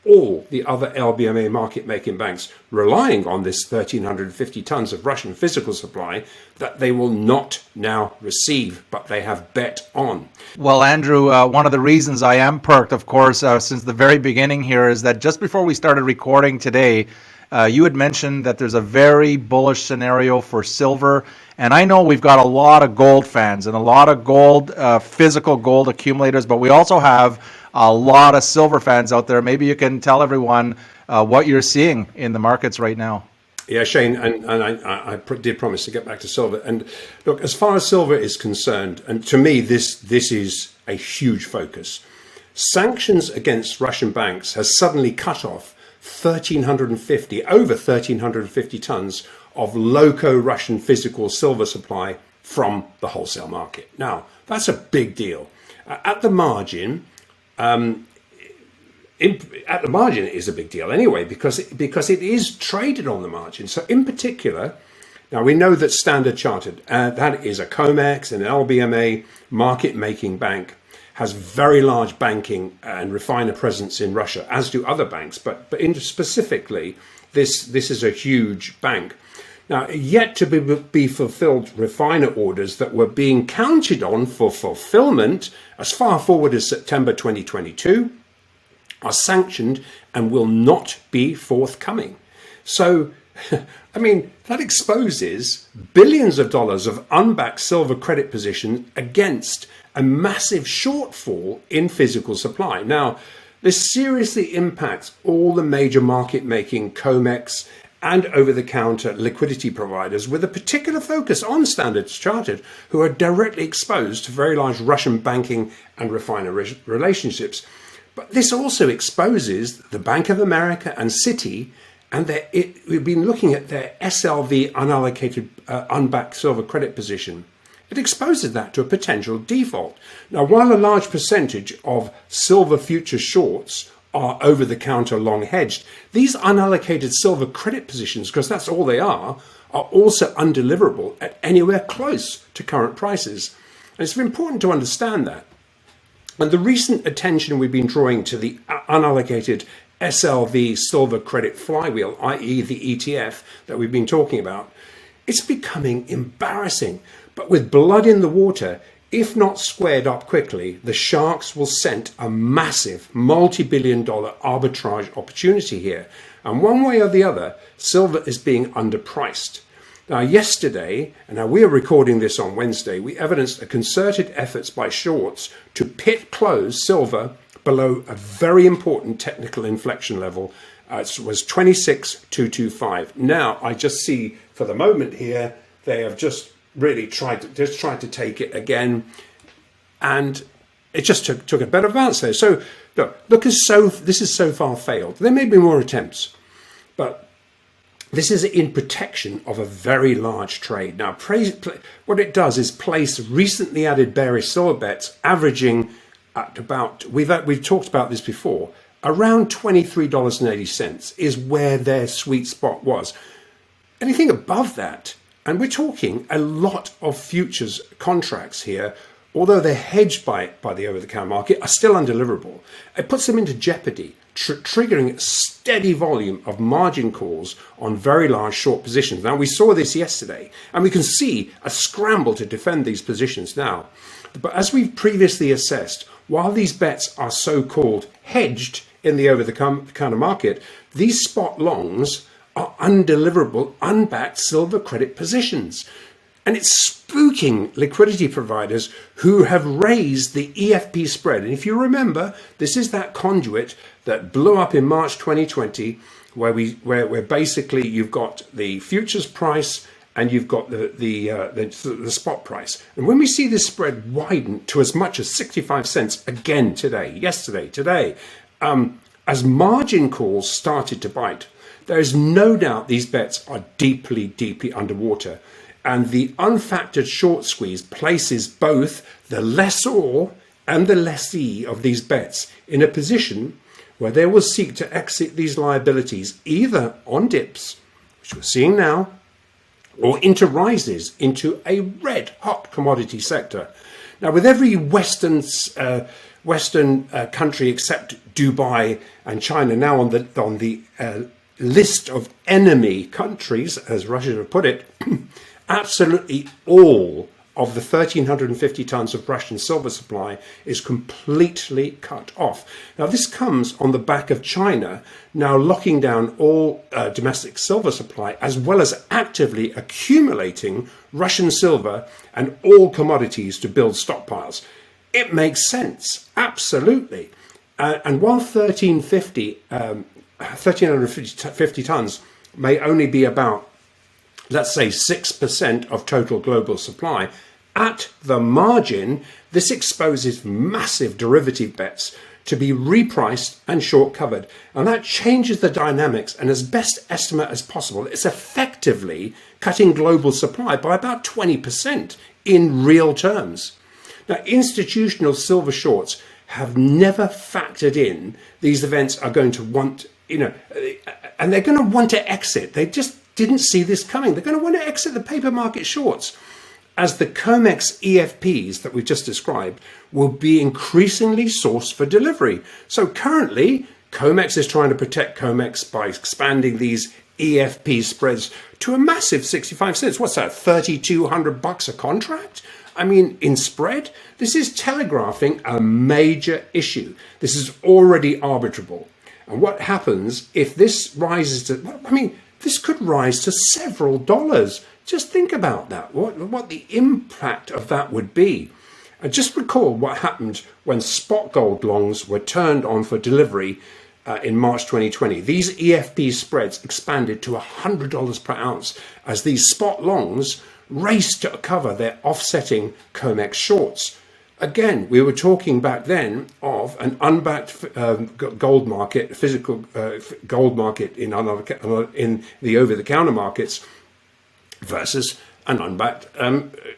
all the other LBMA market-making banks relying on this 1,350 tons of Russian physical supply that they will not now receive, but they have bet on. Well, Andrew, one of the reasons I am perked, of course, since the very beginning here is that just before we started recording today, you had mentioned that there's a very bullish scenario for silver. And I know we've got a lot of gold fans and a lot of gold, physical gold accumulators, but we also have a lot of silver fans out there. Maybe you can tell everyone what you're seeing in the markets right now. Yeah, Shane, and I did promise to get back to silver. And look, as far as silver is concerned, and to me, this is a huge focus. Sanctions against Russian banks has suddenly cut off over 1,350 tons of local Russian physical silver supply from the wholesale market. Now, that's a big deal. At the margin, it is a big deal anyway, because it is traded on the margin. So in particular, now we know that Standard Chartered, that is a COMEX and an LBMA market-making bank, has very large banking and refiner presence in Russia, as do other banks. But specifically, this is a huge bank. Now, yet to be fulfilled refiner orders that were being counted on for fulfillment as far forward as September 2022 are sanctioned and will not be forthcoming. So, I mean, that exposes billions of dollars of unbacked silver credit positions against a massive shortfall in physical supply. Now, this seriously impacts all the major market-making COMEX and over-the-counter liquidity providers, with a particular focus on Standard Chartered, who are directly exposed to very large Russian banking and refiner relationships. But this also exposes the Bank of America and Citi, and we've been looking at their SLV unallocated unbacked silver credit position. It exposes that to a potential default. Now, while a large percentage of silver future shorts are over-the-counter long hedged, these unallocated silver credit positions, because that's all they are also undeliverable at anywhere close to current prices. And it's important to understand that. And the recent attention we've been drawing to the unallocated SLV silver credit flywheel, i.e. the ETF that we've been talking about, it's becoming embarrassing. But with blood in the water, if not squared up quickly, the sharks will scent a massive multi-billion-dollar arbitrage opportunity here. And one way or the other, silver is being underpriced. Now, yesterday, and now we are recording this on Wednesday, we evidenced a concerted efforts by shorts to pit close silver below a very important technical inflection level. It was 26,225. Now, I just see for the moment here, they have just really tried to take it again, and it just took a better advance there. So this is so far failed. There may be more attempts, but this is in protection of a very large trade. Now, what it does is place recently added bearish silver bets averaging at about, we've talked about this before, around $23.80 is where their sweet spot was. Anything above that, and we're talking a lot of futures contracts here, although they're hedged by the over-the-counter market, are still undeliverable. It puts them into jeopardy, triggering a steady volume of margin calls on very large short positions. Now, we saw this yesterday, and we can see a scramble to defend these positions now. But as we've previously assessed, while these bets are so-called hedged in the over-the-counter market, these spot longs are undeliverable, unbacked silver credit positions. And it's spooking liquidity providers who have raised the EFP spread. And if you remember, this is that conduit that blew up in March 2020, where basically you've got the futures price and you've got the spot price. And when we see this spread widen to as much as 65 cents again today, as margin calls started to bite, there is no doubt these bets are deeply, deeply underwater. And the unfactored short squeeze places both the lessor and the lessee of these bets in a position where they will seek to exit these liabilities either on dips, which we're seeing now, or into rises into a red hot commodity sector. Now, with every Western Western country except Dubai and China now on the list of enemy countries, as Russia have put it, absolutely all of the 1,350 tons of Russian silver supply is completely cut off. Now, this comes on the back of China now locking down all domestic silver supply, as well as actively accumulating Russian silver and all commodities to build stockpiles. It makes sense, absolutely. And while 1,350 tons may only be about, let's say, 6% of total global supply, at the margin, this exposes massive derivative bets to be repriced and short covered. And that changes the dynamics, and as best estimate as possible, it's effectively cutting global supply by about 20% in real terms. Now, institutional silver shorts have never factored in these events are going to want, and they're going to want to exit. They just didn't see this coming. They're going to want to exit the paper market shorts, as the COMEX EFPs that we've just described will be increasingly sourced for delivery. So currently, COMEX is trying to protect COMEX by expanding these EFP spreads to a massive 65 cents. What's that, $3,200 a contract? I mean, in spread, this is telegraphing a major issue. This is already arbitrable. And what happens if this rises to, this could rise to several dollars. Just think about that, what the impact of that would be. And just recall what happened when spot gold longs were turned on for delivery in March 2020. These EFP spreads expanded to $100 per ounce as these spot longs raced to cover their offsetting COMEX shorts. Again, we were talking back then of an unbacked gold market, physical gold market in the over-the-counter markets versus an unbacked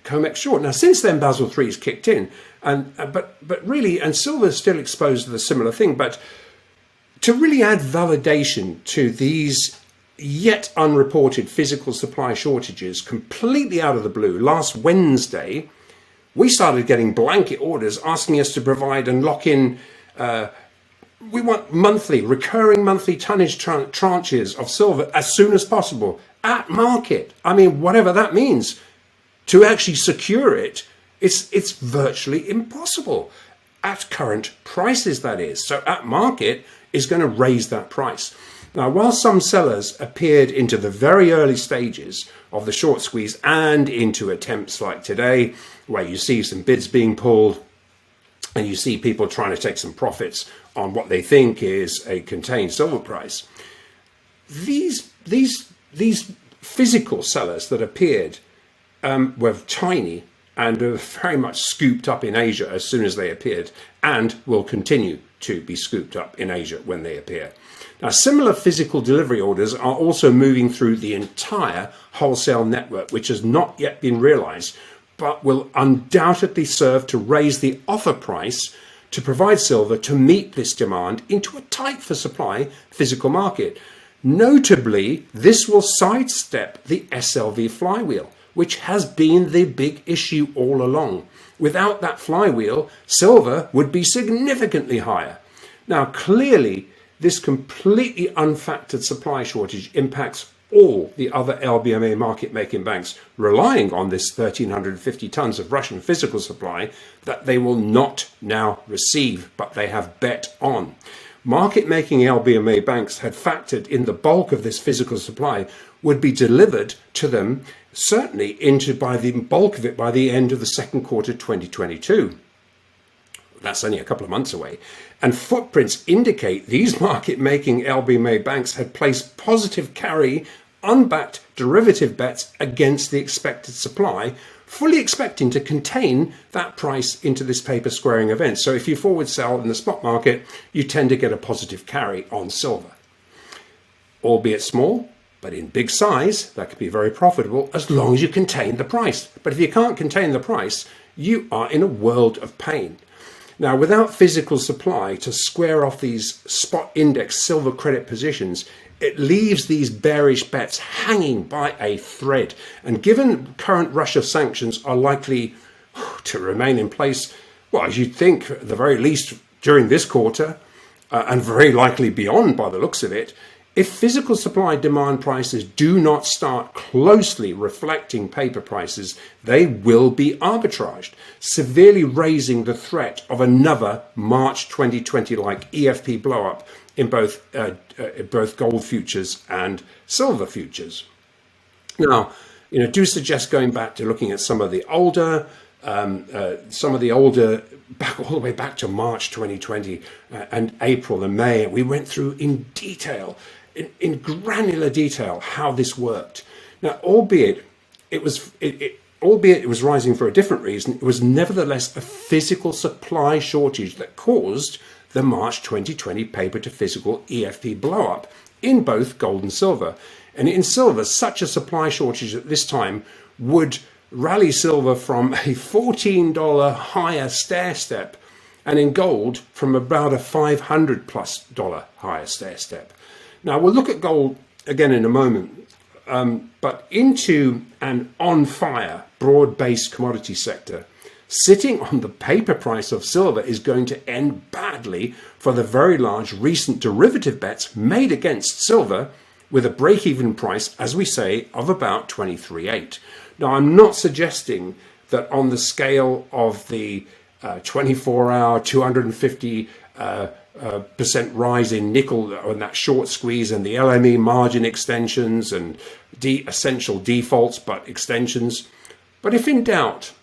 COMEX short. Now, since then, Basel III has kicked in, but really, and silver is still exposed to the similar thing. But to really add validation to these yet unreported physical supply shortages, completely out of the blue, last Wednesday, we started getting blanket orders asking us to provide and lock in. We want recurring monthly tonnage tranches of silver as soon as possible at market. I mean, whatever that means. To actually secure it, it's virtually impossible at current prices, that is. So at market is going to raise that price. Now, while some sellers appeared into the very early stages of the short squeeze and into attempts like today, where you see some bids being pulled and you see people trying to take some profits on what they think is a contained silver price, these physical sellers that appeared were tiny and were very much scooped up in Asia as soon as they appeared, and will continue to be scooped up in Asia when they appear. Now, similar physical delivery orders are also moving through the entire wholesale network, which has not yet been realized, but will undoubtedly serve to raise the offer price to provide silver to meet this demand into a tight for supply physical market. Notably, this will sidestep the SLV flywheel, which has been the big issue all along. Without that flywheel, silver would be significantly higher. Now, clearly, this completely unfactored supply shortage impacts all the other LBMA market-making banks relying on this 1,350 tons of Russian physical supply that they will not now receive, but they have bet on. Market-making LBMA banks had factored in the bulk of this physical supply would be delivered to them, certainly by the bulk of it by the end of the second quarter 2022. That's only a couple of months away. And footprints indicate these market-making LBMA banks had placed positive carry, unbacked derivative bets against the expected supply, fully expecting to contain that price into this paper squaring event. So if you forward sell in the spot market, you tend to get a positive carry on silver. Albeit small, but in big size, that could be very profitable as long as you contain the price. But if you can't contain the price, you are in a world of pain. Now, without physical supply to square off these spot index silver credit positions, it leaves these bearish bets hanging by a thread. And given current Russia sanctions are likely to remain in place Well, as you'd think, at the very least during this quarter, and very likely beyond by the looks of it, if physical supply demand prices do not start closely reflecting paper prices, they will be arbitraged, severely raising the threat of another March 2020-like EFP blow-up in both gold futures and silver futures. Now, do suggest going back to looking at some of the older, back all the way back to March 2020 and April and May. We went through in detail, in granular detail, how this worked. Now, albeit it was rising for a different reason, it was nevertheless a physical supply shortage that caused the March 2020 paper to physical EFP blow-up in both gold and silver. And in silver, such a supply shortage at this time would rally silver from a $14 higher stair step, and in gold from about a $500+ higher stair step. Now we'll look at gold again in a moment, but into an on fire broad-based commodity sector, sitting on the paper price of silver is going to end badly for the very large recent derivative bets made against silver, with a break-even price, as we say, of about 23.8. Now, I'm not suggesting that on the scale of the 24-hour 250% rise in nickel on that short squeeze and the LME margin extensions and essential defaults but extensions. But if in doubt,